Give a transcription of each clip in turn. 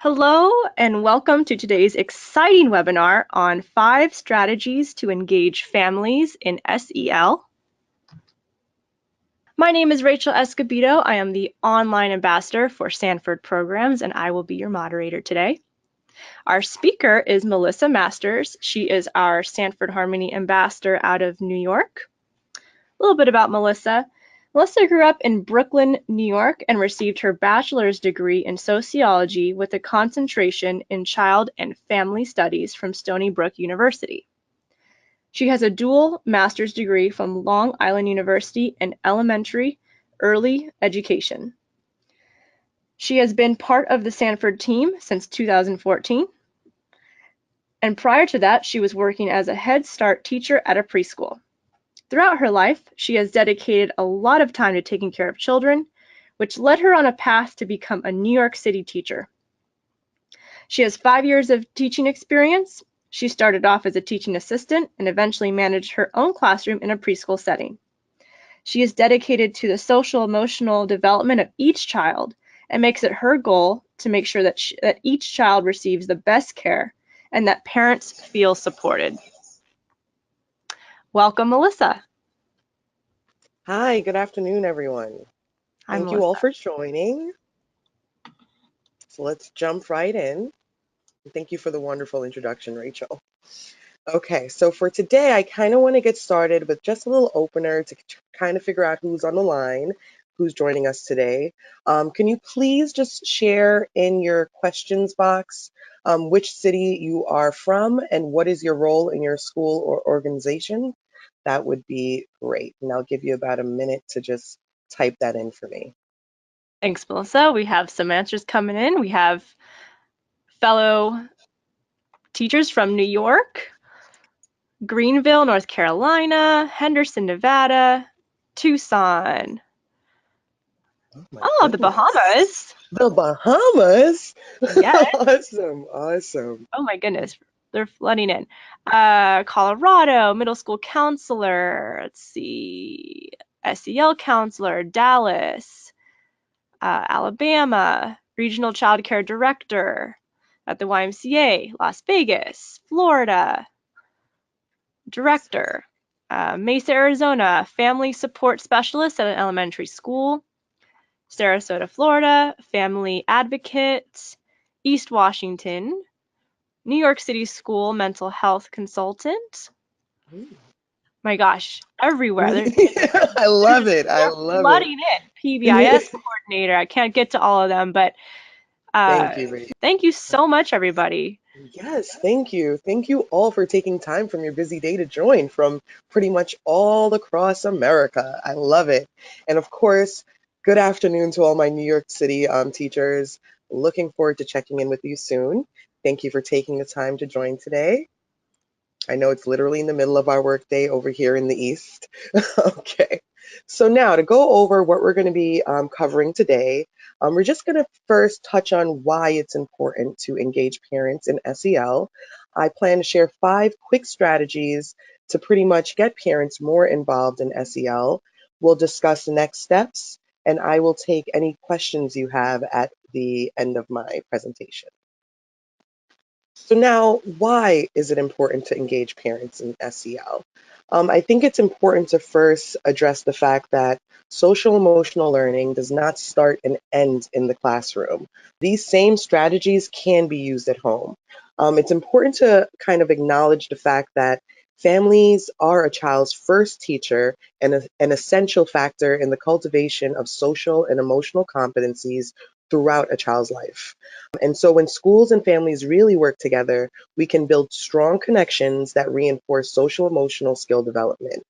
Hello and welcome to today's exciting webinar on 5 strategies to engage families in SEL. My name is Rachel Escobedo. I am the online ambassador for Sanford programs and I will be your moderator today. Our speaker is Melissa Masters. She is our Sanford Harmony ambassador out of New York. A little bit about Melissa. Melissa grew up in Brooklyn, New York, and received her bachelor's degree in sociology with a concentration in child and family studies from Stony Brook University. She has a dual master's degree from Long Island University in elementary early education. She has been part of the Sanford team since 2014, and prior to that, she was working as a Head Start teacher at a preschool. Throughout her life, she has dedicated a lot of time to taking care of children, which led her on a path to become a New York City teacher. She has 5 years of teaching experience. She started off as a teaching assistant and eventually managed her own classroom in a preschool setting. She is dedicated to the social emotional development of each child and makes it her goal to make sure that each child receives the best care and that parents feel supported. Welcome, Melissa. Hi, good afternoon, everyone. Thank you all for joining. So let's jump right in. Thank you for the wonderful introduction, Rachel. Okay, so for today, I kind of want to get started with just a little opener to kind of figure out who's on the line, who's joining us today. Can you please just share in your questions box which city you are from and what is your role in your school or organization? That would be great. And I'll give you about a minute to just type that in for me. Thanks, Melissa. We have some answers coming in. We have fellow teachers from New York, Greenville, North Carolina, Henderson, Nevada, Tucson. Oh, the Bahamas. The Bahamas? Yes. Awesome. Oh my goodness. They're flooding in. Colorado, middle school counselor. Let's see. SEL counselor, Dallas, Alabama, regional child care director at the YMCA, Las Vegas, Florida, director, Mesa, Arizona, family support specialist at an elementary school, Sarasota, Florida, family advocate, East Washington, New York City school mental health consultant. My gosh, everywhere. I love it. I love it. Flooding in. PBIS coordinator. I can't get to all of them, but thank you so much, everybody. Yes, thank you. Thank you all for taking time from your busy day to join from pretty much all across America. I love it. And of course, good afternoon to all my New York City teachers. Looking forward to checking in with you soon. Thank you for taking the time to join today. I know it's literally in the middle of our workday over here in the East. Okay, so now to go over what we're going to be covering today, we're just going to first touch on why it's important to engage parents in SEL. I plan to share 5 quick strategies to pretty much get parents more involved in SEL. We'll discuss the next steps, and I will take any questions you have at the end of my presentation. So now, why is it important to engage parents in SEL? I think it's important to first address the fact that social emotional learning does not start and end in the classroom. These same strategies can be used at home. It's important to kind of acknowledge the fact that families are a child's first teacher and an essential factor in the cultivation of social and emotional competencies throughout a child's life. And so when schools and families really work together, we can build strong connections that reinforce social emotional skill development.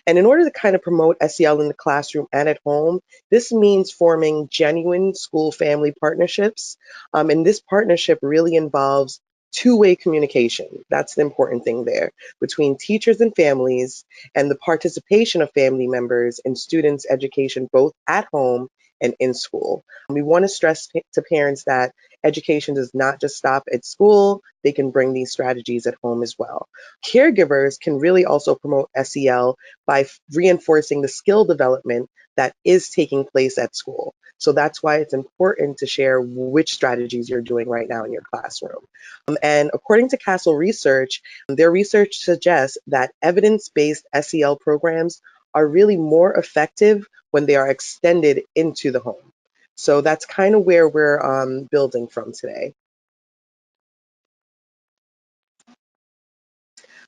And in order to kind of promote SEL in the classroom and at home, this means forming genuine school family partnerships. And this partnership really involves two-way communication. That's the important thing there between teachers and families and the participation of family members in students' education, both at home and in school. We want to stress to parents that education does not just stop at school. They can bring these strategies at home as well. Caregivers can really also promote SEL by reinforcing the skill development that is taking place at school. So that's why it's important to share which strategies you're doing right now in your classroom. And according to Castle Research, their research suggests that evidence-based SEL programs are really more effective when they are extended into the home. So that's kind of where we're building from today.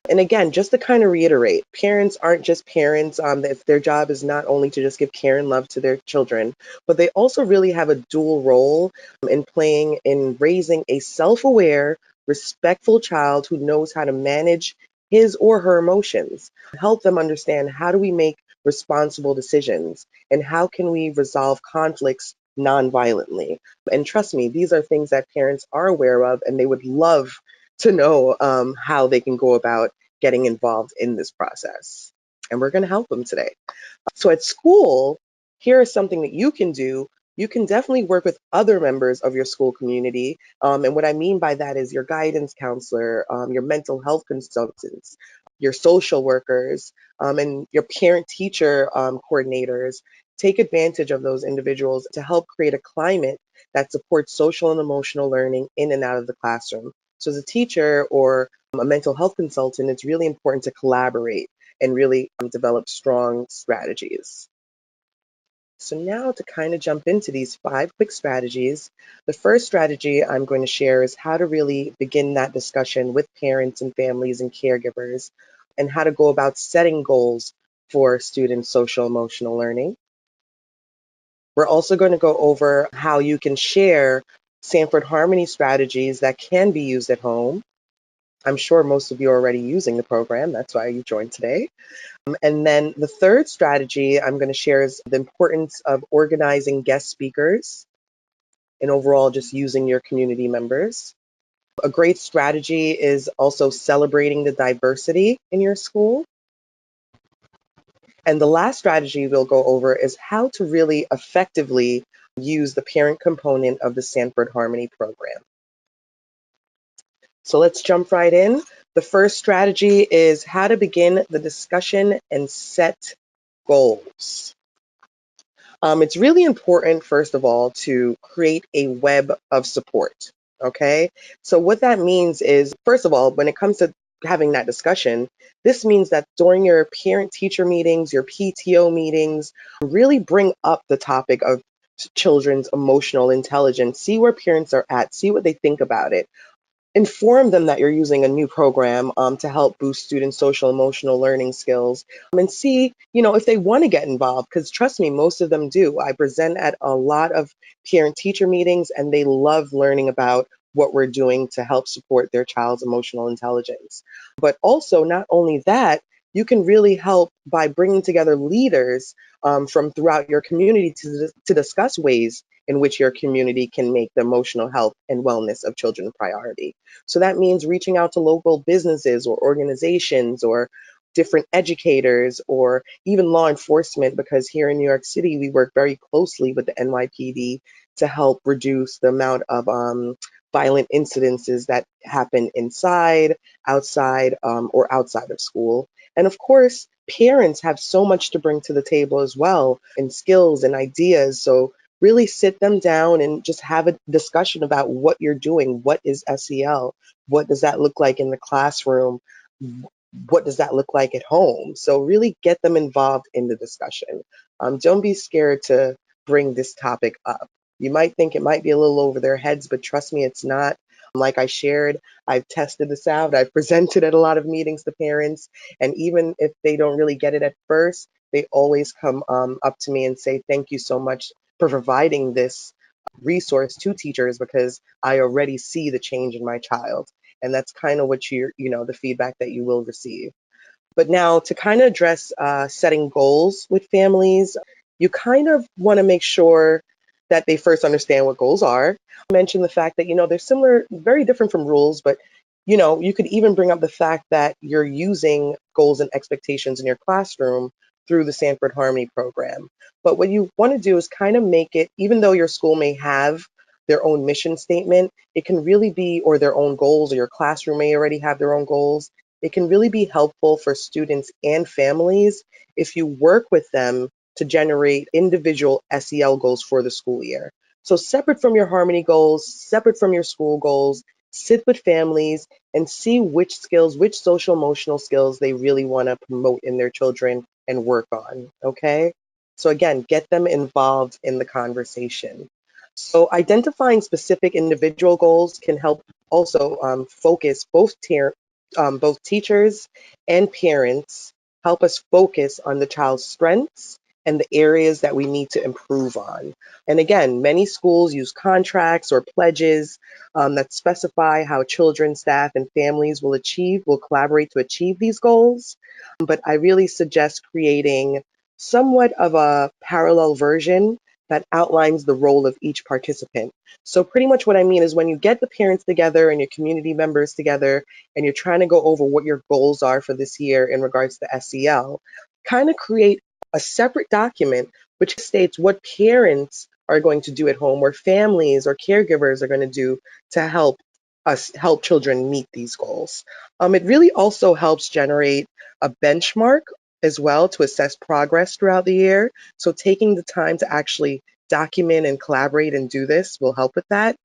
And again, just to kind of reiterate, parents aren't just parents. Their job is not only to just give care and love to their children, but they also really have a dual role in playing in raising a self-aware, respectful child who knows how to manage his or her emotions, help them understand how do we make responsible decisions and how can we resolve conflicts non-violently. And trust me, these are things that parents are aware of and they would love to know how they can go about getting involved in this process. And we're going to help them today. So at school, here is something that you can do. You can definitely work with other members of your school community. And what I mean by that is your guidance counselor, your mental health consultants, your social workers, and your parent teacher coordinators. Take advantage of those individuals to help create a climate that supports social and emotional learning in and out of the classroom. So, as a teacher or a mental health consultant, it's really important to collaborate and really develop strong strategies. So now to kind of jump into these 5 quick strategies, the first strategy I'm going to share is how to really begin that discussion with parents and families and caregivers and how to go about setting goals for students' social emotional learning. We're also going to go over how you can share Sanford Harmony strategies that can be used at home. I'm sure most of you are already using the program. That's why you joined today. And then the third strategy I'm going to share is the importance of organizing guest speakers and overall just using your community members. A great strategy is also celebrating the diversity in your school. And the last strategy we'll go over is how to really effectively use the parent component of the Sanford Harmony program. So let's jump right in. The first strategy is how to begin the discussion and set goals. It's really important, first of all, to create a web of support. Okay. So, what that means is, first of all, when it comes to having that discussion, this means that during your parent teacher meetings, your PTO meetings, really bring up the topic of children's emotional intelligence. See where parents are at, see what they think about it, inform them that you're using a new program to help boost students' social emotional learning skills, and see, if they want to get involved, because trust me, most of them do. I present at a lot of parent teacher meetings and they love learning about what we're doing to help support their child's emotional intelligence. But also, not only that, you can really help by bringing together leaders from throughout your community to discuss ways in which your community can make the emotional health and wellness of children a priority. So that means reaching out to local businesses or organizations or different educators or even law enforcement, because here in New York City, we work very closely with the NYPD to help reduce the amount of violent incidences that happen inside, outside, or outside of school. And of course, parents have so much to bring to the table as well, and skills and ideas. So really sit them down and just have a discussion about what you're doing. What is SEL? What does that look like in the classroom? What does that look like at home? So really get them involved in the discussion. Don't be scared to bring this topic up. You might think it might be a little over their heads, but trust me, it's not. Like I shared, I've tested this out. I've presented at a lot of meetings to parents, and even if they don't really get it at first, they always come up to me and say, "Thank you so much for providing this resource to teachers because I already see the change in my child." And that's kind of what the feedback that you will receive. But now to kind of address setting goals with families, you kind of want to make sure that they first understand what goals are. I mentioned the fact that, they're similar, very different from rules, but, you could even bring up the fact that you're using goals and expectations in your classroom through the Sanford Harmony program. But what you want to do is kind of make it, even though your school may have their own mission statement, it can really be, or their own goals, or your classroom may already have their own goals. It can really be helpful for students and families if you work with them to generate individual SEL goals for the school year. So separate from your Harmony goals, separate from your school goals, sit with families and see which skills, which social emotional skills they really want to promote in their children and work on. Okay. So again, get them involved in the conversation. So identifying specific individual goals can help also focus both teachers and parents help us focus on the child's strengths and the areas that we need to improve on. And again, many schools use contracts or pledges that specify how children, staff, and families will collaborate to achieve these goals. But I really suggest creating somewhat of a parallel version that outlines the role of each participant. So pretty much what I mean is when you get the parents together and your community members together and you're trying to go over what your goals are for this year in regards to SEL, kind of create a separate document which states what parents are going to do at home or families or caregivers are going to do to help children meet these goals. It really also helps generate a benchmark as well to assess progress throughout the year. So taking the time to actually document and collaborate and do this will help with that.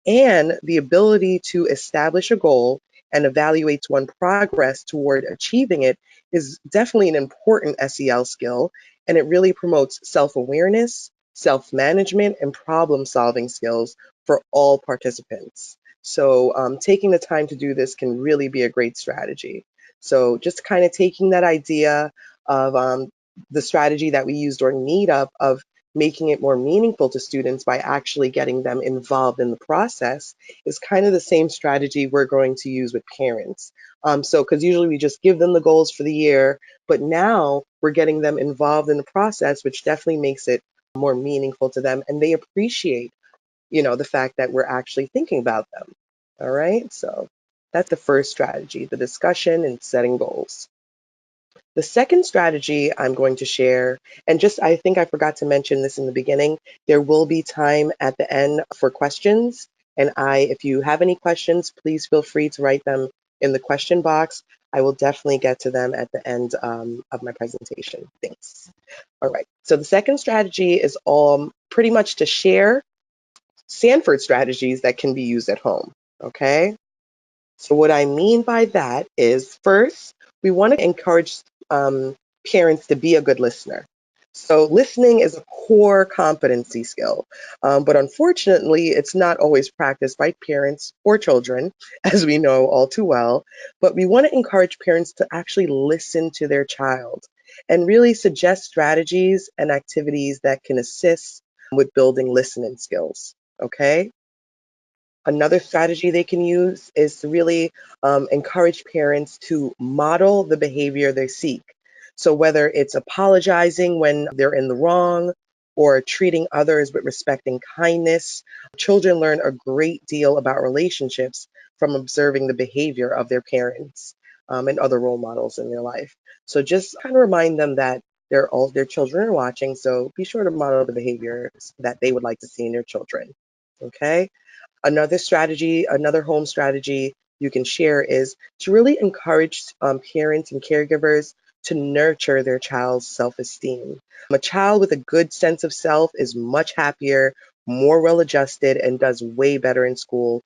And the ability to establish a goal and evaluate one's progress toward achieving it is definitely an important SEL skill. And it really promotes self awareness, self management, and problem solving skills for all participants. So, taking the time to do this can really be a great strategy. So, just kind of taking that idea of the strategy that we use during Meetup of making it more meaningful to students by actually getting them involved in the process is kind of the same strategy we're going to use with parents. Because usually we just give them the goals for the year, but now we're getting them involved in the process, which definitely makes it more meaningful to them, and they appreciate, the fact that we're actually thinking about them. All right, so that's the first strategy, the discussion and setting goals. The second strategy I'm going to share, and just I think I forgot to mention this in the beginning, there will be time at the end for questions. And if you have any questions, please feel free to write them in the question box. I will definitely get to them at the end of my presentation. Thanks. All right. So the second strategy is pretty much to share Sanford strategies that can be used at home. Okay. So what I mean by that is first, we want to encourage parents to be a good listener. So listening is a core competency skill, but unfortunately, it's not always practiced by parents or children, as we know all too well. But we want to encourage parents to actually listen to their child and really suggest strategies and activities that can assist with building listening skills. Okay. Another strategy they can use is to really encourage parents to model the behavior they seek. So, whether it's apologizing when they're in the wrong or treating others with respect and kindness, children learn a great deal about relationships from observing the behavior of their parents and other role models in their life. So, just kind of remind them that all their children are watching. So, be sure to model the behaviors that they would like to see in their children. Okay. Another home strategy you can share is to really encourage parents and caregivers to nurture their child's self esteem. A child with a good sense of self is much happier, more well adjusted, and does way better in school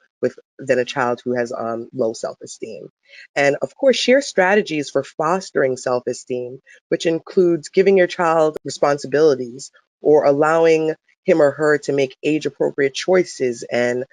than a child who has low self esteem. And of course, share strategies for fostering self esteem, which includes giving your child responsibilities or allowing him or her to make age appropriate choices and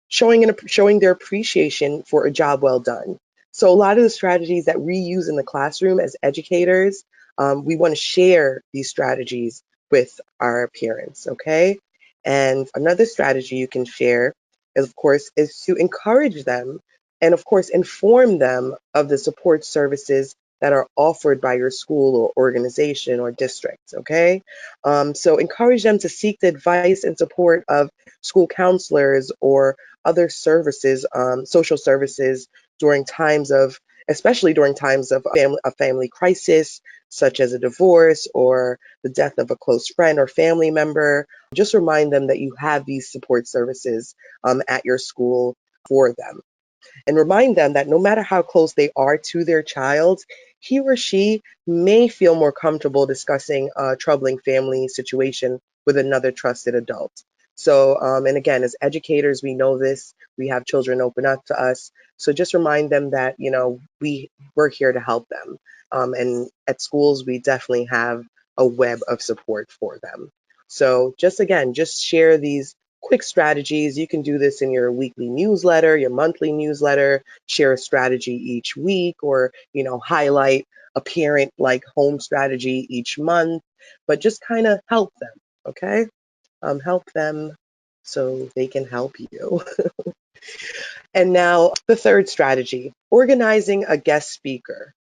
showing their appreciation for a job well done. So a lot of the strategies that we use in the classroom as educators, we want to share these strategies with our parents, okay? And another strategy you can share, of course, is to encourage them and, of course, inform them of the support services that are offered by your school or organization or district, okay? So encourage them to seek the advice and support of school counselors or other services, social services during times of, especially during times of a family crisis, such as a divorce or the death of a close friend or family member. Just remind them that you have these support services at your school for them. and remind them that no matter how close they are to their child, he or she may feel more comfortable discussing a troubling family situation with another trusted adult. So, and again, as educators, we know this. We have children open up to us. So just remind them that, we're here to help them. And at schools, we definitely have a web of support for them. So just again, just share these quick strategies. You can do this in your weekly newsletter, your monthly newsletter, share a strategy each week, or, highlight a parent like home strategy each month, but just kind of help them. Okay. Help them so they can help you. And now the third strategy, organizing a guest speaker.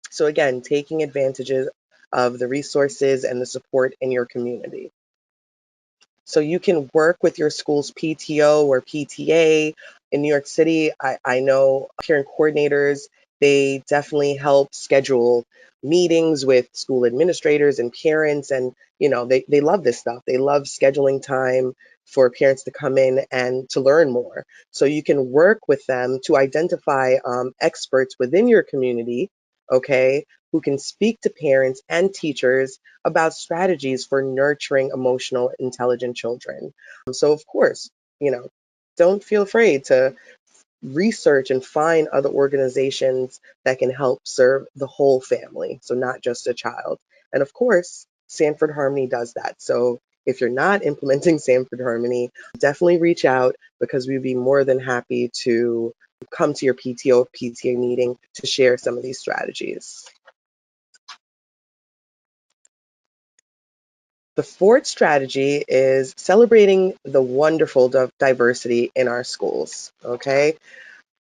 So again, taking advantages of the resources and the support in your community. So you can work with your school's PTO or PTA. In New York City, I know parent coordinators, they definitely help schedule meetings with school administrators and parents. And, they love this stuff. They love scheduling time for parents to come in and to learn more. So you can work with them to identify experts within your community, okay, who can speak to parents and teachers about strategies for nurturing emotional, intelligent children. So, of course, you know, don't feel afraid to research and find other organizations that can help serve the whole family, so not just a child. And of course, Sanford Harmony does that. So if you're not implementing Sanford Harmony, definitely reach out because we'd be more than happy to come to your PTO, PTA meeting to share some of these strategies. The fourth strategy is celebrating the wonderful diversity in our schools. Okay.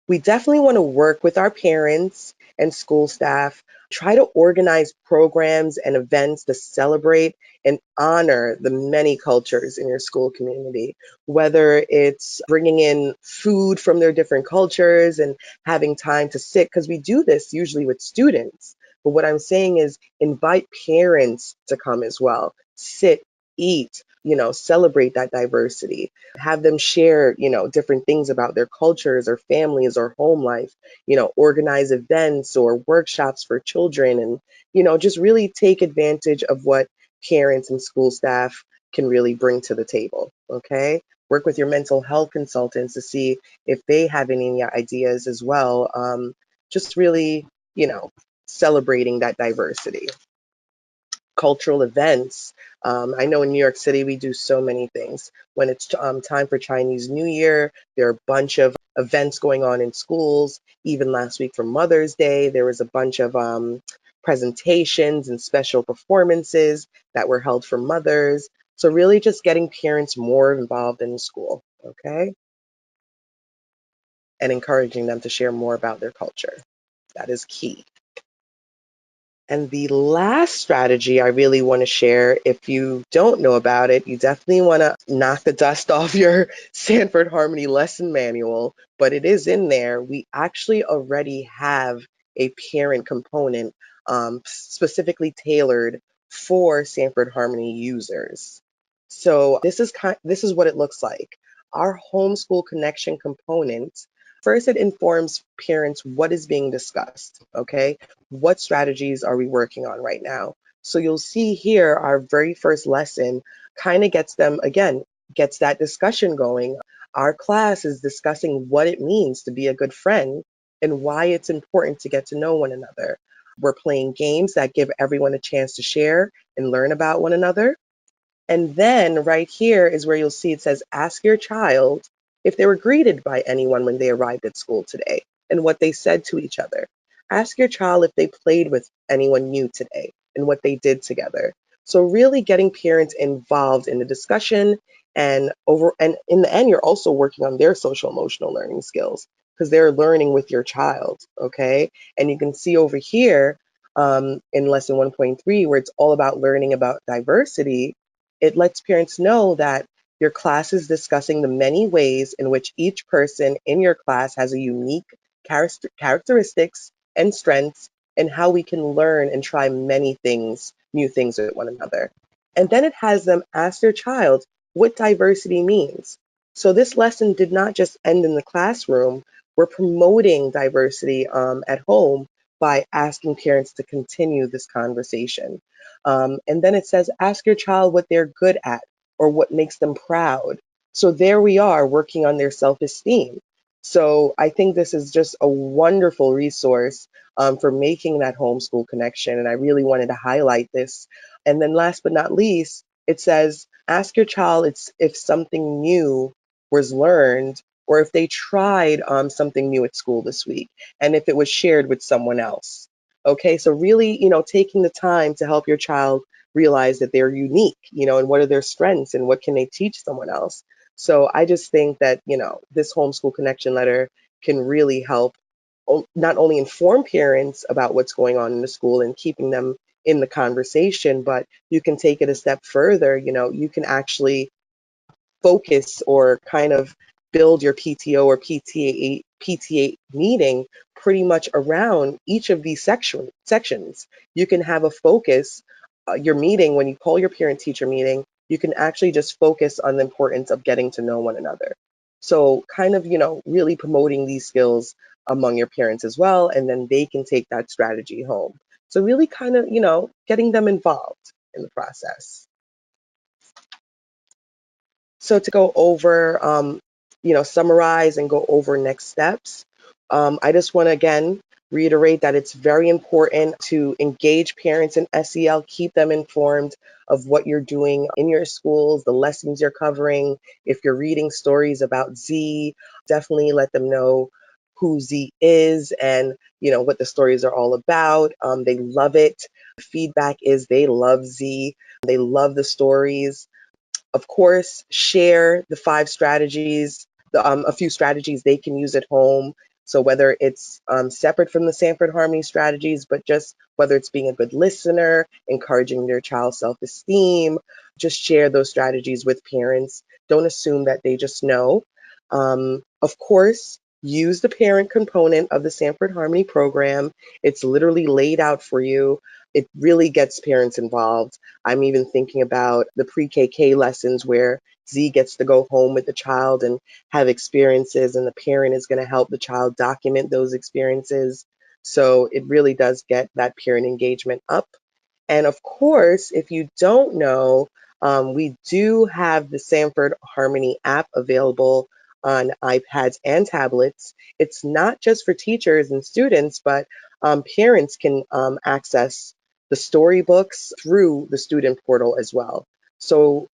We definitely want to work with our parents and school staff, try to organize programs and events to celebrate and honor the many cultures in your school community, whether it's bringing in food from their different cultures and having time to sit, because we do this usually with students. But what I'm saying is invite parents to come as well, sit, eat, celebrate that diversity, have them share, different things about their cultures or families or home life, organize events or workshops for children and, just really take advantage of what parents and school staff can really bring to the table. Okay. Work with your mental health consultants to see if they have any ideas as well. Just really, you know, celebrating that diversity. Cultural events. I know in New York City, we do so many things. When it's time for Chinese New Year, there are a bunch of events going on in schools. Even last week for Mother's Day, there was a bunch of presentations and special performances that were held for mothers. So, really just getting parents more involved in school, okay? And encouraging them to share more about their culture. That is key. And the last strategy I really want to share, if you don't know about it, you definitely want to knock the dust off your Sanford Harmony lesson manual, but it is in there. We actually already have a parent component specifically tailored for Sanford Harmony users. So this is what it looks like. Our homeschool connection component, first it informs parents what is being discussed, okay? What strategies are we working on right now? So you'll see here our very first lesson kind of gets them, again, gets that discussion going. Our class is discussing what it means to be a good friend and why it's important to get to know one another. We're playing games that give everyone a chance to share and learn about one another. And then right here is where you'll see it says, ask your child if they were greeted by anyone when they arrived at school today and what they said to each other. Ask your child if they played with anyone new today and what they did together. So really getting parents involved in the discussion and in the end, you're also working on their social emotional learning skills because they're learning with your child. Okay. And you can see over here in lesson 1.3, where it's all about learning about diversity, it lets parents know that your class is discussing the many ways in which each person in your class has a unique characteristics and strengths, and how we can learn and try many things, new things with one another. And then it has them ask their child what diversity means. So this lesson did not just end in the classroom. We're promoting diversity at home by asking parents to continue this conversation. And then it says, ask your child what they're good at or what makes them proud. So there we are working on their self esteem. So I think this is just a wonderful resource for making that homeschool connection. And I really wanted to highlight this. And then last but not least, it says, ask your child if something new was learned or if they tried something new at school this week and if it was shared with someone else. Okay, so really, taking the time to help your child realize that they're unique, and what are their strengths and what can they teach someone else. So I just think that, this homeschool connection letter can really help not only inform parents about what's going on in the school and keeping them in the conversation, but you can take it a step further. You can actually focus or kind of build your PTO or PTA meeting pretty much around each of these sections. You can have a focus, your meeting, when you call your parent teacher meeting, you can actually just focus on the importance of getting to know one another. So, kind of, really promoting these skills among your parents as well, and then they can take that strategy home. So, really kind of, getting them involved in the process. So to go over, summarize and go over next steps, I just want to again reiterate that it's very important to engage parents in SEL, keep them informed of what you're doing in your schools, the lessons you're covering. If you're reading stories about Z, definitely let them know who Z is and what the stories are all about. They love it. Feedback is they love Z. They love the stories. Of course, share the 5 strategies, a few strategies they can use at home. So whether it's separate from the Sanford Harmony strategies, but just whether it's being a good listener, encouraging their child's self-esteem, just share those strategies with parents. Don't assume that they just know. Of course, use the parent component of the Sanford Harmony program. It's literally laid out for you. It really gets parents involved. I'm even thinking about the pre-KK lessons where Z gets to go home with the child and have experiences, and the parent is going to help the child document those experiences. So it really does get that parent engagement up. And of course, if you don't know, we do have the Sanford Harmony app available on iPads and tablets. It's not just for teachers and students, but parents can access the storybooks through the student portal as well. So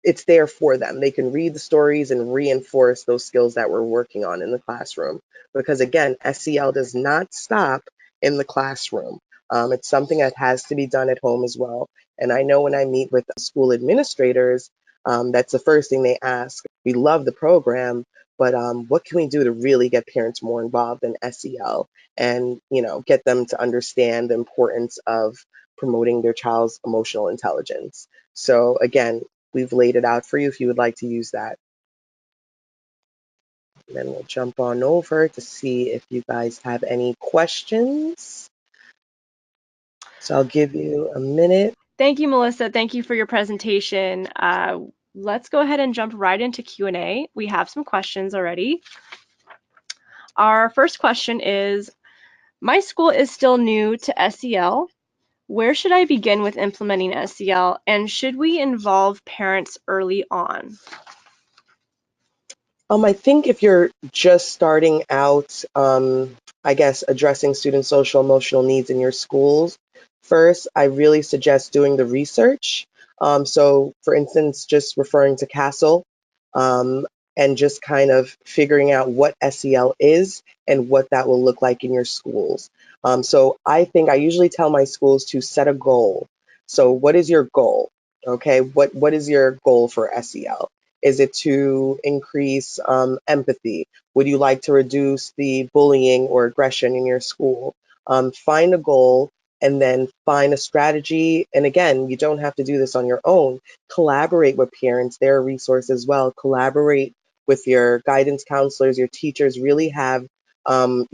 it's there for them. They can read the stories and reinforce those skills that we're working on in the classroom. Because again, SEL does not stop in the classroom. It's something that has to be done at home as well. And I know when I meet with school administrators, that's the first thing they ask. We love the program, but what can we do to really get parents more involved in SEL and get them to understand the importance of promoting their child's emotional intelligence? So again, we've laid it out for you if you would like to use that. And then we'll jump on over to see if you guys have any questions. So I'll give you a minute. Thank you, Melissa. Thank you for your presentation. Let's go ahead and jump right into Q&A. We have some questions already. Our first question is, my school is still new to SEL. Where should I begin with implementing SEL, and should we involve parents early on? I think if you're just starting out, I guess addressing student social emotional needs in your schools, first, I really suggest doing the research. So, for instance, just referring to Castle, um, and just kind of figuring out what SEL is and what that will look like in your schools. So, I think I usually tell my schools to set a goal. So, what is your goal? Okay, what is your goal for SEL? Is it to increase empathy? Would you like to reduce the bullying or aggression in your school? Find a goal and then find a strategy. And again, you don't have to do this on your own. Collaborate with parents, they're a resource as well. Collaborate with your guidance counselors, your teachers. Really have, a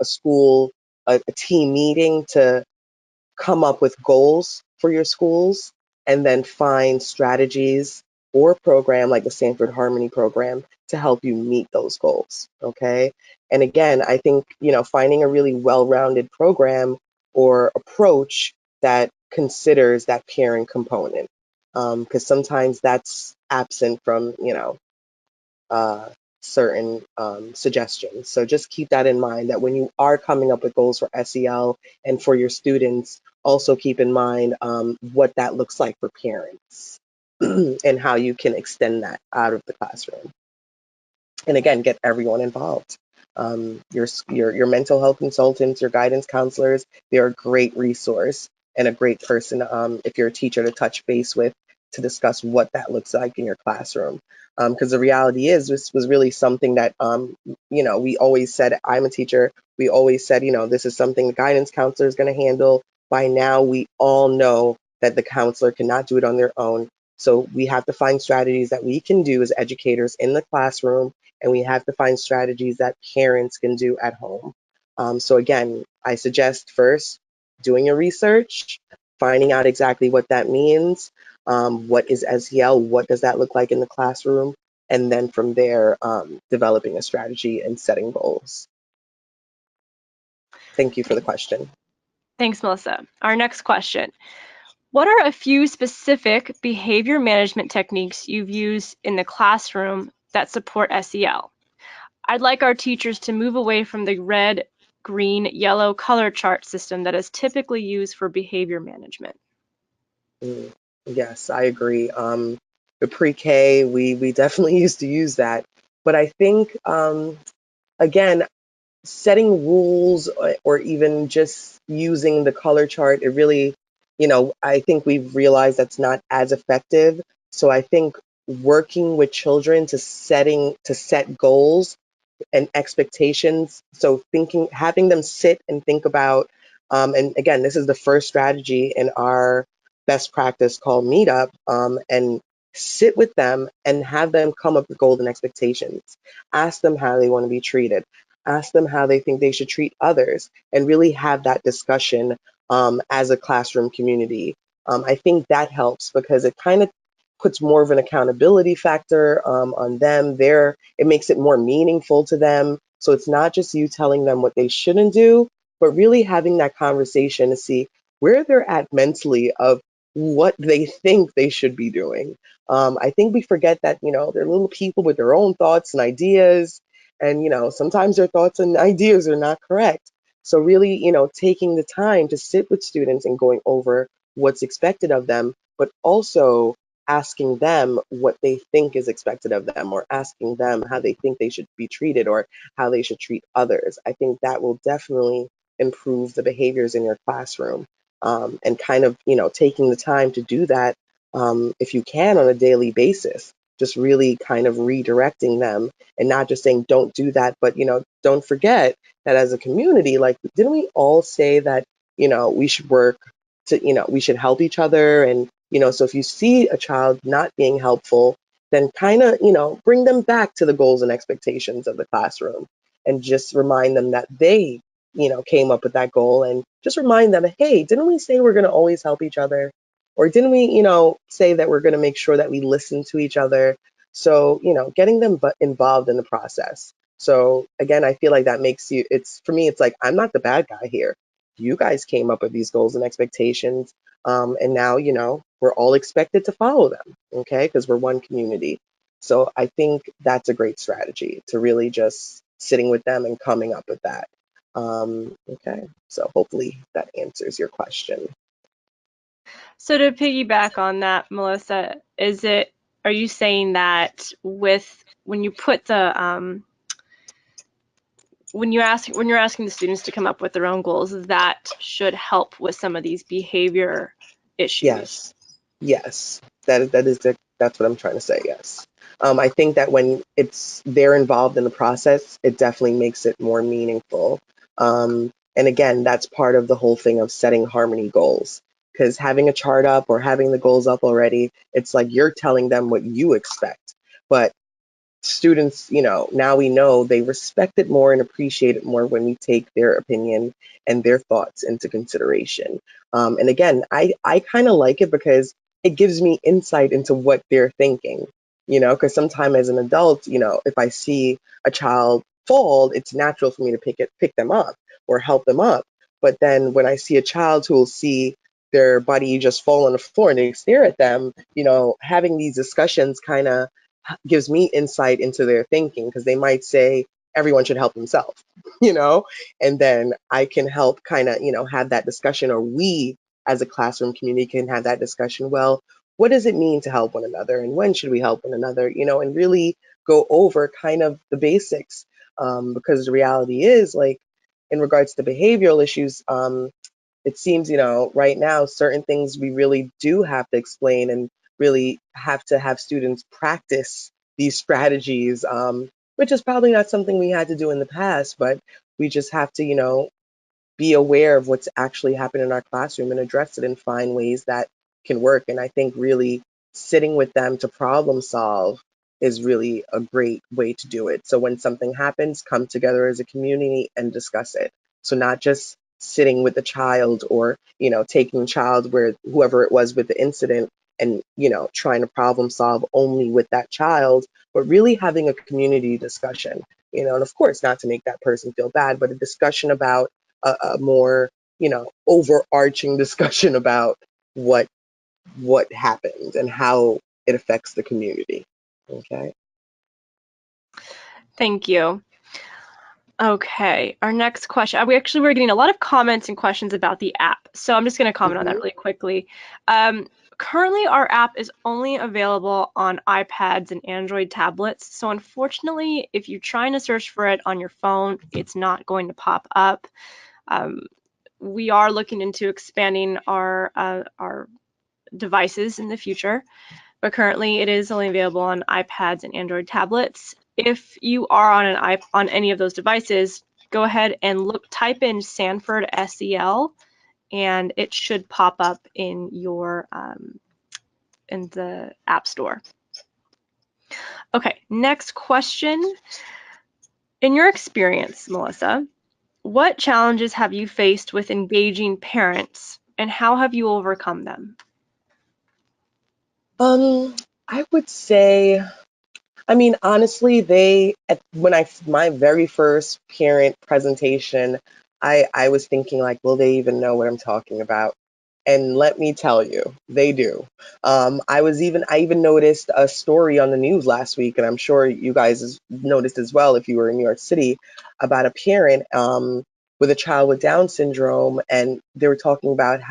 school, a team meeting to come up with goals for your schools and then find strategies or program like the Sanford Harmony program to help you meet those goals. Okay. And again, I think, finding a really well-rounded program or approach that considers that peering component. Because sometimes that's absent from, uh, certain suggestions. So just keep that in mind that when you are coming up with goals for SEL and for your students, also keep in mind what that looks like for parents and how you can extend that out of the classroom. And again, get everyone involved. Your mental health consultants, your guidance counselors, they're a great resource and a great person if you're a teacher to touch base with to discuss what that looks like in your classroom. Because the reality is, this was really something that we always said. I'm a teacher. We always said, this is something the guidance counselor is going to handle. By now, we all know that the counselor cannot do it on their own. So we have to find strategies that we can do as educators in the classroom, and we have to find strategies that parents can do at home. So again, I suggest first doing your research, finding out exactly what that means, what is SEL, what does that look like in the classroom, and then from there, developing a strategy and setting goals. Thank you for the question. Thanks, Melissa. Our next question. What are a few specific behavior management techniques you've used in the classroom that support SEL? I'd like our teachers to move away from the red, green, yellow color chart system that is typically used for behavior management. Mm, yes, I agree. The pre-K, we definitely used to use that, but I think again, setting rules or even just using the color chart, it really, I think we've realized that's not as effective. So I think working with children to set goals and expectations. So thinking, having them sit and think about, and again, this is the first strategy in our best practice called Meetup, and sit with them and have them come up with goals and expectations. Ask them how they want to be treated. Ask them how they think they should treat others, and really have that discussion as a classroom community. I think that helps because it kind of puts more of an accountability factor on them. It makes it more meaningful to them. So it's not just you telling them what they shouldn't do, but really having that conversation to see where they're at mentally of what they think they should be doing. I think we forget that, they're little people with their own thoughts and ideas. And, sometimes their thoughts and ideas are not correct. So really, taking the time to sit with students and going over what's expected of them, but also asking them what they think is expected of them, or asking them how they think they should be treated or how they should treat others. I think that will definitely improve the behaviors in your classroom. And kind of, taking the time to do that, if you can, on a daily basis, just really kind of redirecting them and not just saying, don't do that, but, don't forget that as a community, like, didn't we all say that, we should work to, we should help each other, and so if you see a child not being helpful, then kind of, bring them back to the goals and expectations of the classroom and just remind them that they, came up with that goal, and just remind them, hey, didn't we say we're going to always help each other? Or didn't we, say that we're going to make sure that we listen to each other? So, getting them involved in the process. So again, I feel like that makes for me, it's like, I'm not the bad guy here. You guys came up with these goals and expectations. And now, we're all expected to follow them, okay? Because we're one community. So I think that's a great strategy to really just sitting with them and coming up with that. Okay, so hopefully that answers your question. So to piggyback on that, Melissa, are you saying that when you put the when you're asking the students to come up with their own goals, that should help with some of these behavior issues? Yes, yes, that's what I'm trying to say. Yes, I think that when they're involved in the process, it definitely makes it more meaningful. And again, that's part of the whole thing of setting harmony goals. Because having a chart up or having the goals up already, it's like you're telling them what you expect. But students, now we know they respect it more and appreciate it more when we take their opinion and their thoughts into consideration. And again, I kind of like it because it gives me insight into what they're thinking, because sometimes as an adult, if I see a child fall, it's natural for me to pick them up or help them up. But then when I see a child who will see their buddy just fall on the floor and they stare at them, having these discussions kind of gives me insight into their thinking because they might say everyone should help themselves, you know, and then I can help kind of, have that discussion, or we as a classroom community can have that discussion. Well, what does it mean to help one another, and when should we help one another, and really go over kind of the basics, because the reality is, like, in regards to behavioral issues, it seems, right now, certain things we really do have to explain and really have to have students practice these strategies, which is probably not something we had to do in the past, but we just have to, be aware of what's actually happening in our classroom and address it and find ways that can work. And I think really sitting with them to problem solve is really a great way to do it. So when something happens, come together as a community and discuss it. So not just sitting with the child, or, taking the child where whoever it was with the incident and, trying to problem solve only with that child, but really having a community discussion, and of course not to make that person feel bad, but a discussion about a more, overarching discussion about what what happened and how it affects the community. Okay. Thank you. Okay, our next question. We're getting a lot of comments and questions about the app, so I'm just going to comment on that Hmm. really quickly. Currently, our app is only available on iPads and Android tablets, so unfortunately, if you're trying to search for it on your phone, it's not going to pop up. Um, we are looking into expanding our devices in the future, but currently it is only available on iPads and Android tablets. If you are on any of those devices, go ahead and type in Sanford SEL, and it should pop up in your in the App Store. Okay, next question. In your experience, Melissa, what challenges have you faced with engaging parents, and how have you overcome them? Um, I would say, I mean, honestly, when my very first parent presentation, I was thinking, like, will they even know what I'm talking about? And let me tell you, they do. I even noticed a story on the news last week, and I'm sure you guys noticed as well if you were in New York City, about a parent, with a child with Down syndrome, and they were talking about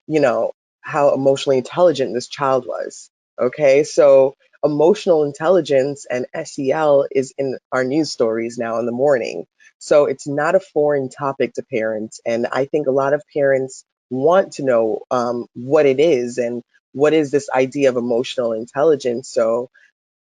you know, how emotionally intelligent this child was. Okay, so emotional intelligence and SEL is in our news stories now in the morning. So it's not a foreign topic to parents. And I think a lot of parents want to know, what it is and what is this idea of emotional intelligence. So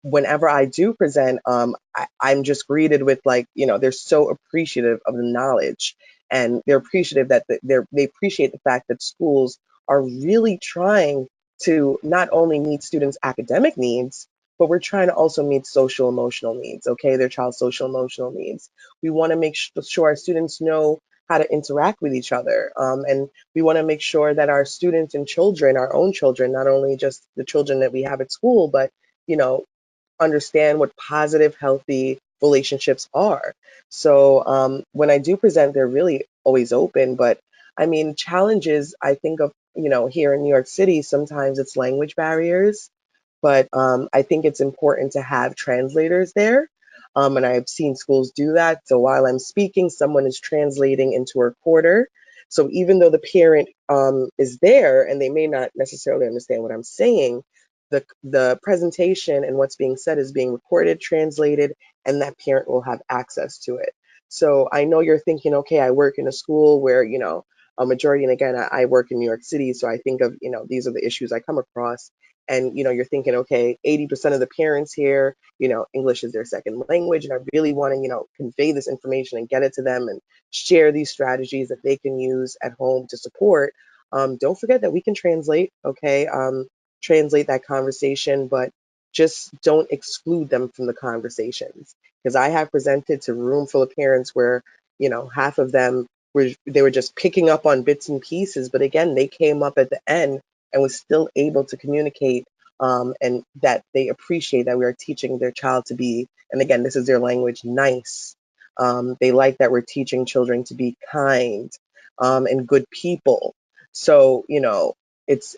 whenever I do present, I'm just greeted with, like, they're so appreciative of the knowledge, and they're appreciative that they appreciate the fact that schools are really trying to not only meet students' academic needs, but we're trying to also meet social emotional needs, okay, their child's social emotional needs. We want to make sure our students know how to interact with each other. And we want to make sure that our students and children, our own children, not only just the children that we have at school, but you know, understand what positive, healthy relationships are. So when I do present, they're really always open. But I mean, challenges I think of, here in New York City, sometimes it's language barriers, but I think it's important to have translators there. And I've seen schools do that. So while I'm speaking, someone is translating into a recorder. So even though the parent is there and they may not necessarily understand what I'm saying, the presentation and what's being said is being recorded, translated, and that parent will have access to it. So I know you're thinking, okay, I work in a school where, a majority, and again, I work in New York City, so I think of, these are the issues I come across. And, you're thinking, okay, 80% of the parents here, English is their second language, and I really want to, convey this information and get it to them and share these strategies that they can use at home to support. Don't forget that we can translate, okay? Translate that conversation, but just don't exclude them from the conversations. Because I have presented to a room full of parents where, half of them were just picking up on bits and pieces, but again, they came up at the end and was still able to communicate, and that they appreciate that we are teaching their child to be, and again, this is their language, nice. They like that we're teaching children to be kind, and good people. So,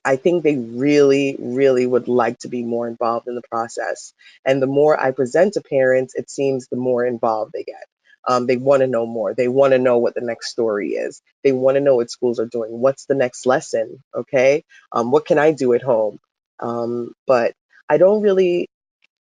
I think they really, really would like to be more involved in the process. And the more I present to parents, it seems the more involved they get. They want to know more. They want to know what the next story is. They want to know what schools are doing. What's the next lesson? Okay. What can I do at home? But I don't really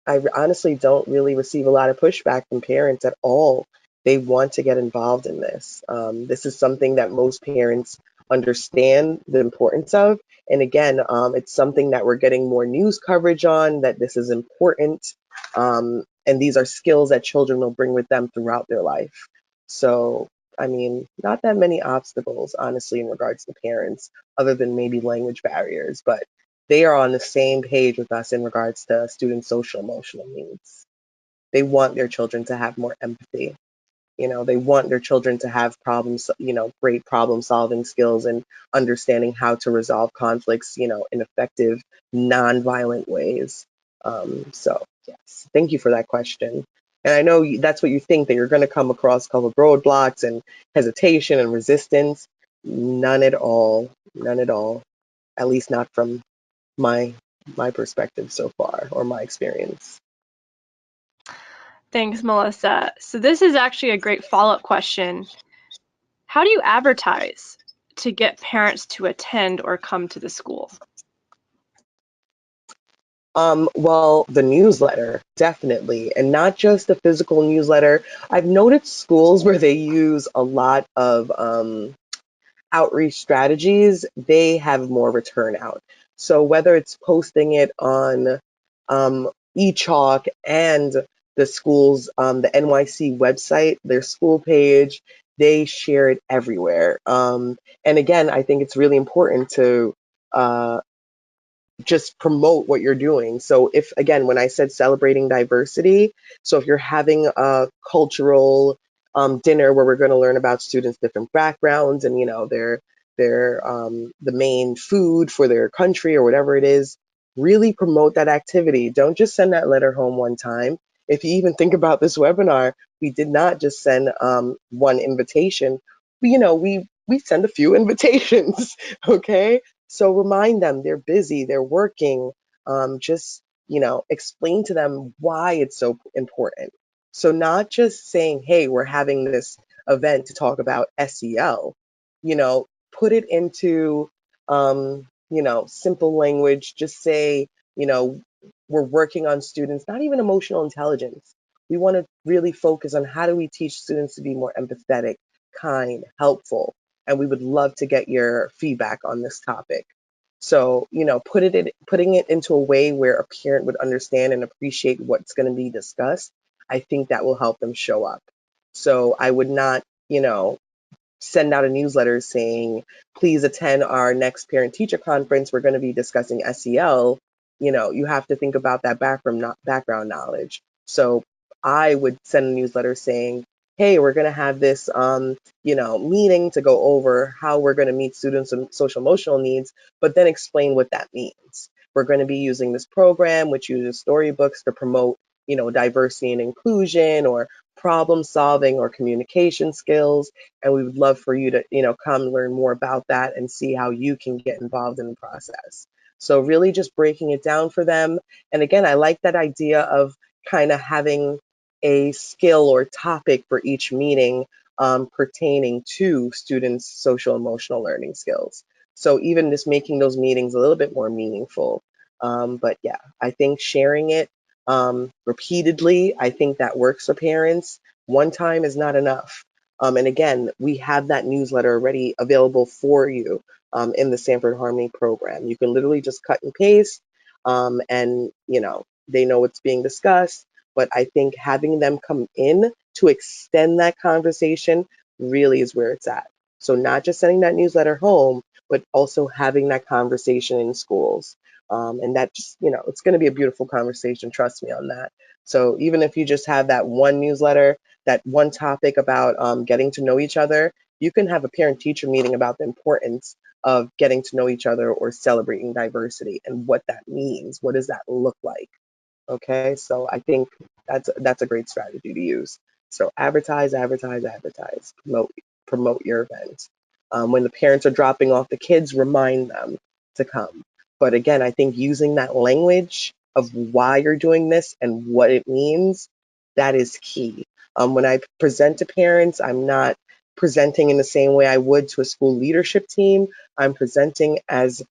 I honestly don't really receive a lot of pushback from parents at all. They want to get involved in this. This is something that most parents understand the importance of. And again, it's something that we're getting more news coverage on, that this is important. And these are skills that children will bring with them throughout their life. So, I mean, not that many obstacles, honestly, in regards to parents, other than maybe language barriers. But they are on the same page with us in regards to students' social emotional needs. They want their children to have more empathy. They want their children to have problems, great problem solving skills and understanding how to resolve conflicts, in effective, non-violent ways. So, yes, thank you for that question. And I know that's what you think, that you're going to come across a couple of roadblocks and hesitation and resistance. None at all. None at all. At least not from my my perspective so far, or my experience. Thanks, Melissa. So this is actually a great follow-up question. How do you advertise to get parents to attend or come to the school? Well, the newsletter, definitely, and not just the physical newsletter. I've noticed schools where they use a lot of outreach strategies, they have more return out. So whether it's posting it on eChalk and the school's, the NYC website, their school page, they share it everywhere. And again, I think it's really important to uh, just promote what you're doing. So if again, when I said celebrating diversity, so if you're having a cultural dinner where we're going to learn about students' different backgrounds and their the main food for their country or whatever it is, really promote that activity. Don't just send that letter home one time. If you even think about this webinar, we did not just send one invitation. We send a few invitations. Okay, so remind them they're busy, they're working. Just, explain to them why it's so important. So not just saying, hey, we're having this event to talk about SEL, put it into, simple language. Just say, we're working on students, not even emotional intelligence. We want to really focus on how do we teach students to be more empathetic, kind, helpful, and we would love to get your feedback on this topic. So, putting it into a way where a parent would understand and appreciate what's going to be discussed, I think that will help them show up. So I would not, send out a newsletter saying, please attend our next parent teacher conference. We're going to be discussing SEL. You have to think about that background knowledge. So I would send a newsletter saying, hey, we're going to have this, meeting to go over how we're going to meet students with social emotional needs, but then explain what that means. We're going to be using this program, which uses storybooks to promote, diversity and inclusion, or problem solving or communication skills, and we would love for you to come learn more about that and see how you can get involved in the process. So really just breaking it down for them. And again, I like that idea of kind of having a skill or topic for each meeting, pertaining to students' social emotional learning skills. So even just making those meetings a little bit more meaningful. But yeah, I think sharing it repeatedly, I think that works for parents. One time is not enough. And again, we have that newsletter already available for you, in the Sanford Harmony program. You can literally just cut and paste, and they know what's being discussed. But I think having them come in to extend that conversation really is where it's at. So not just sending that newsletter home, but also having that conversation in schools. And that just, it's going to be a beautiful conversation. Trust me on that. So even if you just have that one newsletter, that one topic about getting to know each other, You can have a parent teacher meeting about the importance of getting to know each other or celebrating diversity and what that means. What does that look like? Okay, so I think that's a great strategy to use. So advertise, advertise, advertise. Promote your event. When the parents are dropping off the kids, remind them to come. But again, I think using that language of why you're doing this and what it means, that is key. When I present to parents, I'm not presenting in the same way I would to a school leadership team. I'm presenting as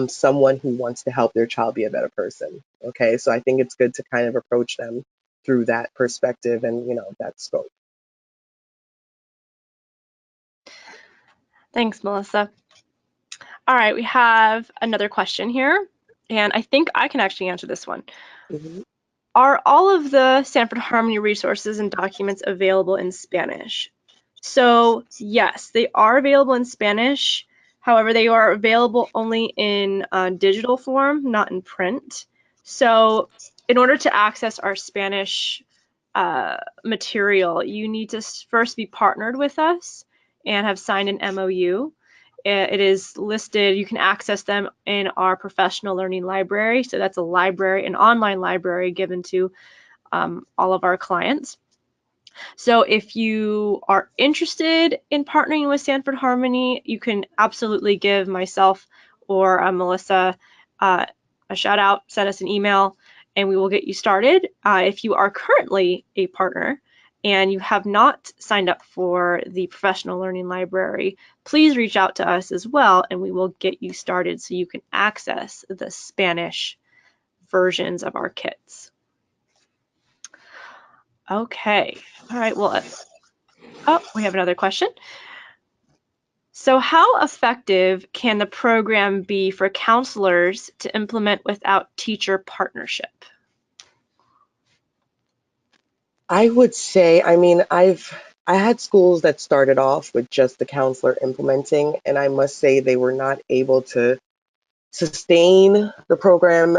someone who wants to help their child be a better person. Okay, so I think it's good to kind of approach them through that perspective and that scope. Thanks, Melissa. All right, we have another question here, and I think I can actually answer this one. Mhm. Are all of the Sanford Harmony resources and documents available in Spanish? So, yes, they are available in Spanish. However, they are available only in digital form, not in print. So, in order to access our Spanish material, you need to first be partnered with us and have signed an MOU. It is listed, you can access them in our professional learning library. So that's a library, an online library given to all of our clients. So if you are interested in partnering with Sanford Harmony, you can absolutely give myself or Melissa a shout out, send us an email, and we will get you started. If you are currently a partner and you have not signed up for the professional learning library, please reach out to us as well, and we will get you started so you can access the Spanish versions of our kits. Okay. All right. Well, oh, we have another question. So how effective can the program be for counselors to implement without teacher partnership? I would say, I mean, I had schools that started off with just the counselor implementing, and I must say they were not able to sustain the program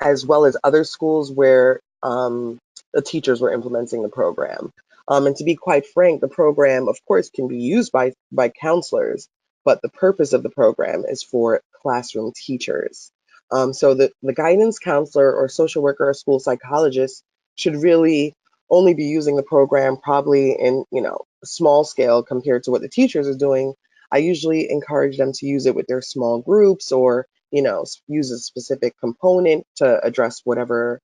as well as other schools where the teachers were implementing the program. And to be quite frank, the program, of course, can be used by counselors, but the purpose of the program is for classroom teachers. So the guidance counselor or social worker or school psychologist should really only be using the program probably in, small scale compared to what the teachers are doing. I usually encourage them to use it with their small groups or use a specific component to address whatever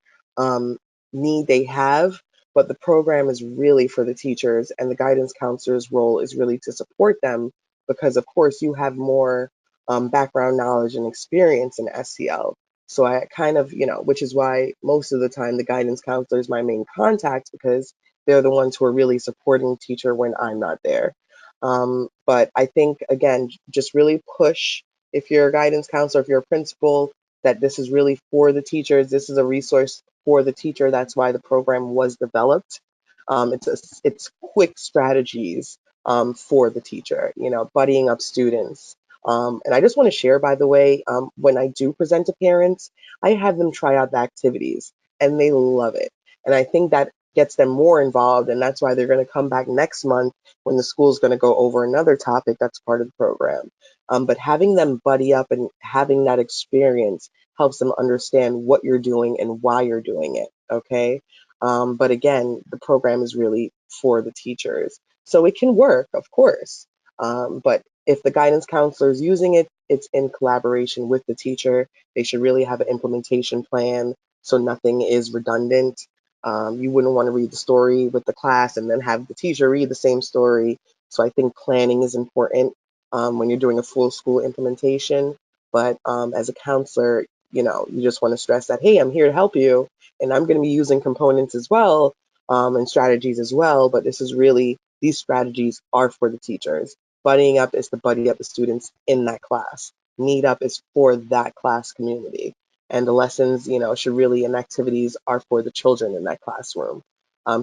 need they have. But the program is really for the teachers, and the guidance counselor's role is really to support them because, of course, you have more background knowledge and experience in SEL. So I kind of, which is why most of the time the guidance counselor is my main contact because they're the ones who are really supporting the teacher when I'm not there. But I think, again, just really push if you're a guidance counselor, if you're a principal, that this is really for the teachers. This is a resource for the teacher. That's why the program was developed. It's quick strategies for the teacher, buddying up students. And I just want to share, by the way, when I do present to parents, I have them try out the activities and they love it. And I think that gets them more involved. And that's why they're going to come back next month when the school's going to go over another topic that's part of the program. But having them buddy up and having that experience helps them understand what you're doing and why you're doing it. Okay. But again, the program is really for the teachers. So it can work, of course. But if the guidance counselor is using it, it's in collaboration with the teacher. They should really have an implementation plan so nothing is redundant. You wouldn't want to read the story with the class and then have the teacher read the same story. So I think planning is important when you're doing a full school implementation. But as a counselor, you just want to stress that, hey, I'm here to help you, and I'm going to be using components as well and strategies as well. But this is really, these strategies are for the teachers. Buddying up is to buddy up the students in that class. Meet up is for that class community. And the lessons, should really, and activities are for the children in that classroom.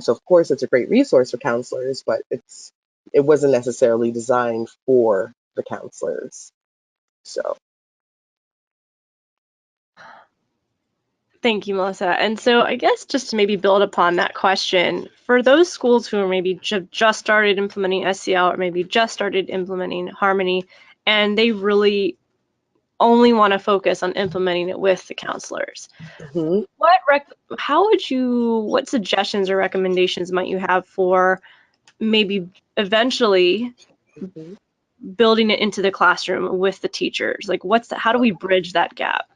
So of course, it's a great resource for counselors, but it wasn't necessarily designed for the counselors. So Thank you, Melissa. And so I guess just to maybe build upon that question, for those schools who are maybe just started implementing SEL or maybe just started implementing Harmony, and they really only want to focus on implementing it with the counselors, Hmm. how would you, what suggestions or recommendations might you have for maybe eventually Hmm. building it into the classroom with the teachers? Like, how do we bridge that gap?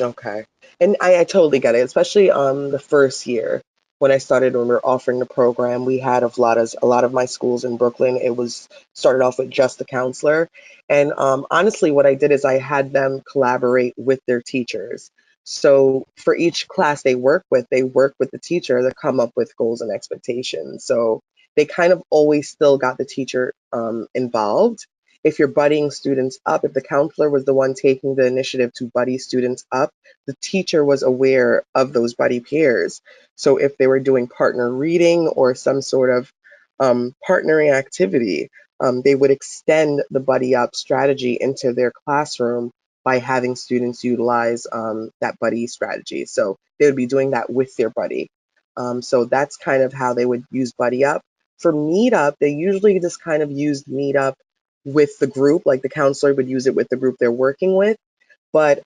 Okay. And I totally get it, especially the first year when I started when we were offering the program, we had a lot of my schools in Brooklyn, it was started off with just the counselor. And honestly, what I did is I had them collaborate with their teachers. So for each class they work with the teacher to come up with goals and expectations. So they kind of always still got the teacher involved. If you're buddying students up, if the counselor was the one taking the initiative to buddy students up, the teacher was aware of those buddy pairs. So if they were doing partner reading or some sort of partnering activity, they would extend the buddy up strategy into their classroom by having students utilize that buddy strategy. So they would be doing that with their buddy. So that's kind of how they would use buddy up. For meetup, they usually just kind of used meetup with the group, like the counselor would use it with the group they're working with. But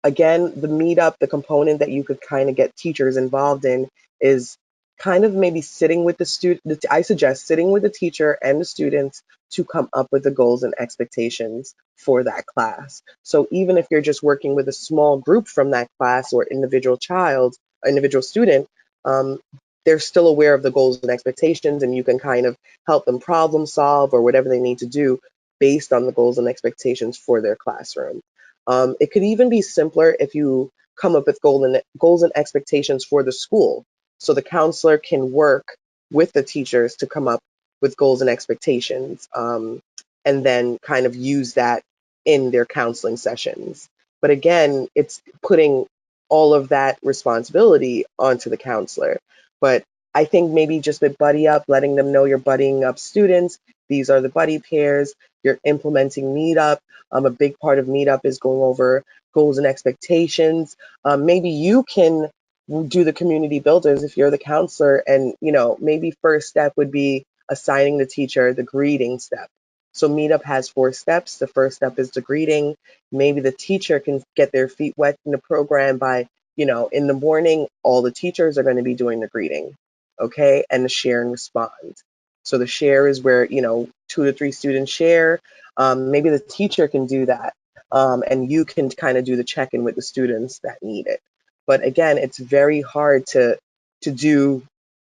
again, the meetup, the component that you could kind of get teachers involved in is kind of maybe sitting with the student. I suggest sitting with the teacher and the students to come up with the goals and expectations for that class. So even if you're just working with a small group from that class or individual student, um, they're still aware of the goals and expectations, and you can kind of help them problem solve or whatever they need to do based on the goals and expectations for their classroom. It could even be simpler if you come up with goals and expectations for the school. So the counselor can work with the teachers to come up with goals and expectations, and then kind of use that in their counseling sessions. But again, it's putting all of that responsibility onto the counselor. But I think maybe just with buddy up, letting them know you're buddying up students. These are the buddy pairs. You're implementing meetup. A big part of meetup is going over goals and expectations. Maybe you can do the community builders if you're the counselor, and maybe first step would be assigning the teacher the greeting step. So meetup has 4 steps. The first step is the greeting. Maybe the teacher can get their feet wet in the program by, in the morning, all the teachers are going to be doing the greeting, okay, and the share and respond. So the share is where, 2 to 3 students share. Maybe the teacher can do that, and you can kind of do the check-in with the students that need it. But again, it's very hard to do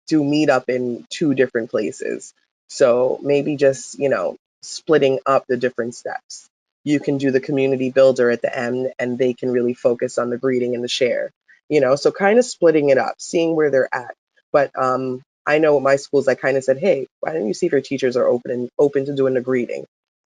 meetup in 2 different places. So maybe just, splitting up the different steps. You can do the community builder at the end, and they can really focus on the greeting and the share. So kind of splitting it up, seeing where they're at. But I know at my schools, I kind of said, hey, why don't you see if your teachers are open to doing the greeting?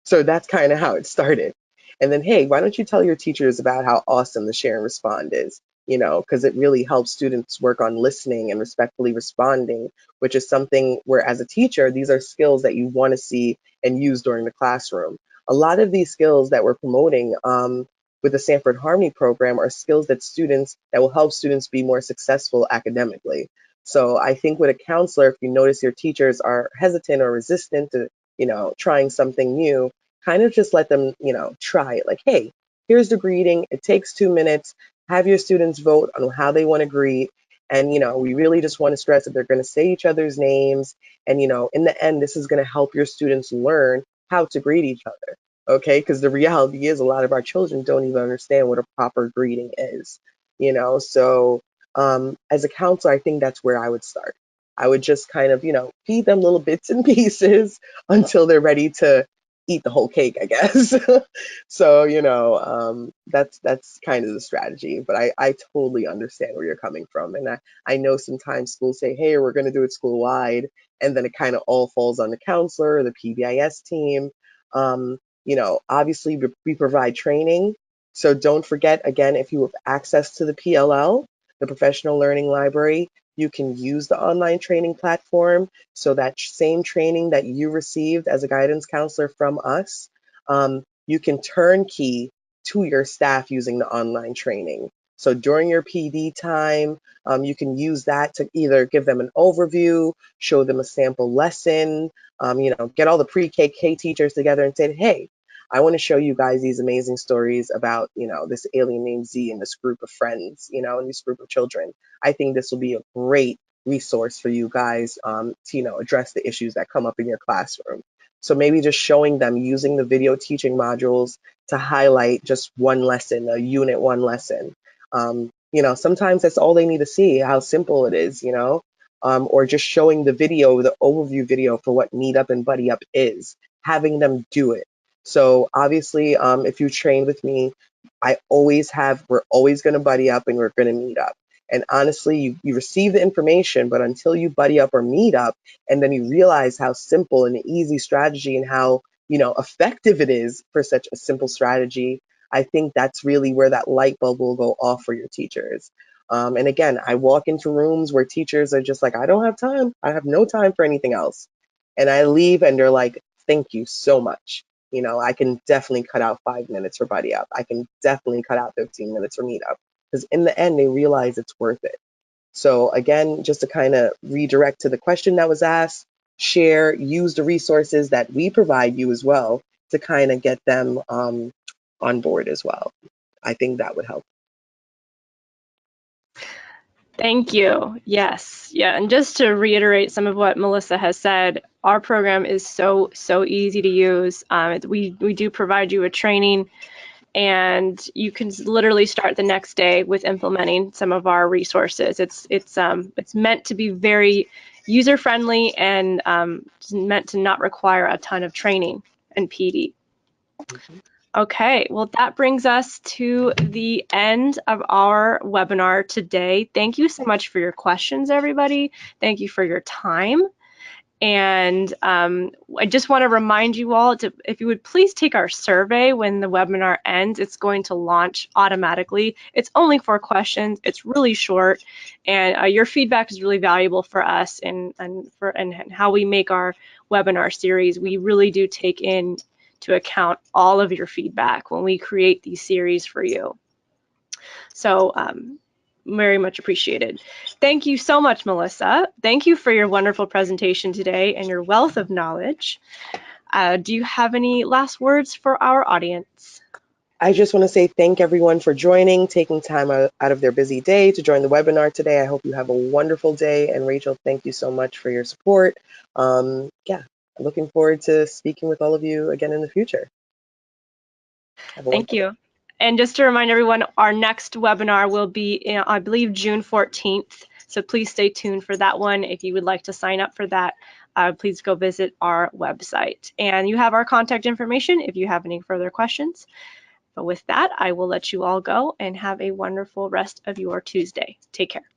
So that's kind of how it started. And then, hey, why don't you tell your teachers about how awesome the share and respond is? Because it really helps students work on listening and respectfully responding, which is something where, as a teacher, these are skills that you want to see and use during the classroom. A lot of these skills that we're promoting with the Sanford Harmony program are skills that will help students be more successful academically. So I think with a counselor, if you notice your teachers are hesitant or resistant to, trying something new, kind of just let them, try it. Like, hey, here's the greeting. It takes 2 minutes. Have your students vote on how they want to greet. And, we really just want to stress that they're going to say each other's names. And, in the end, this is going to help your students learn how to greet each other. Okay. Because the reality is a lot of our children don't even understand what a proper greeting is, So as a counselor, I think that's where I would start. I would just kind of, feed them little bits and pieces until they're ready to eat the whole cake, I guess. So, that's kind of the strategy. But I totally understand where you're coming from. And I know sometimes schools say, hey, we're going to do it school wide. And then it kind of all falls on the counselor or the PBIS team. Obviously, we provide training. So don't forget, again, if you have access to the PLL, the Professional Learning Library, you can use the online training platform. So that same training that you received as a guidance counselor from us, you can turnkey to your staff using the online training. So during your PD time, you can use that to either give them an overview, show them a sample lesson, get all the pre-KK teachers together and say, hey, I want to show you guys these amazing stories about, this alien named Z and this group of friends, and this group of children. I think this will be a great resource for you guys to, address the issues that come up in your classroom. So maybe just showing them using the video teaching modules to highlight just one lesson, a unit one lesson. Sometimes that's all they need to see, how simple it is, or just showing the video, the overview video for what Meet Up and Buddy Up is, having them do it. So obviously, if you train with me, we're always going to buddy up and we're going to meet up. And honestly, you receive the information, but until you buddy up or meet up, and then you realize how simple and easy strategy and how, effective it is for such a simple strategy, I think that's really where that light bulb will go off for your teachers. And again, I walk into rooms where teachers are just like, I don't have time. I have no time for anything else. And I leave and they're like, thank you so much. I can definitely cut out 5 minutes for buddy up. I can definitely cut out 15 minutes for meet up. Because in the end, they realize it's worth it. So again, just to kind of redirect to the question that was asked, share, use the resources that we provide you as well to kind of get them on board as well. I think that would help. Thank you. Yes. Yeah. And just to reiterate some of what Melissa has said, our program is so easy to use. We do provide you a training, and you can literally start the next day with implementing some of our resources. It's meant to be very user friendly and meant to not require a ton of training and PD. Mhm. Okay, well, that brings us to the end of our webinar today. Thank you so much for your questions, everybody. Thank you for your time. And I just want to remind you all to, if you would please take our survey when the webinar ends. It's going to launch automatically. It's only 4 questions. It's really short, and your feedback is really valuable for us and how we make our webinar series. We really do take into account all of your feedback when we create these series for you. So very much appreciated. Thank you so much, Melissa. Thank you for your wonderful presentation today and your wealth of knowledge. Do you have any last words for our audience? I just want to say thank everyone for joining, taking time out of their busy day to join the webinar today. I hope you have a wonderful day. And Rachel, thank you so much for your support. Yeah, I'm looking forward to speaking with all of you again in the future. Have a Thank wonderful day. you. And just to remind everyone, our next webinar will be, I believe, June 14th. So please stay tuned for that one. If you would like to sign up for that, please go visit our website. And you have our contact information if you have any further questions. But with that, I will let you all go and have a wonderful rest of your Tuesday. Take care.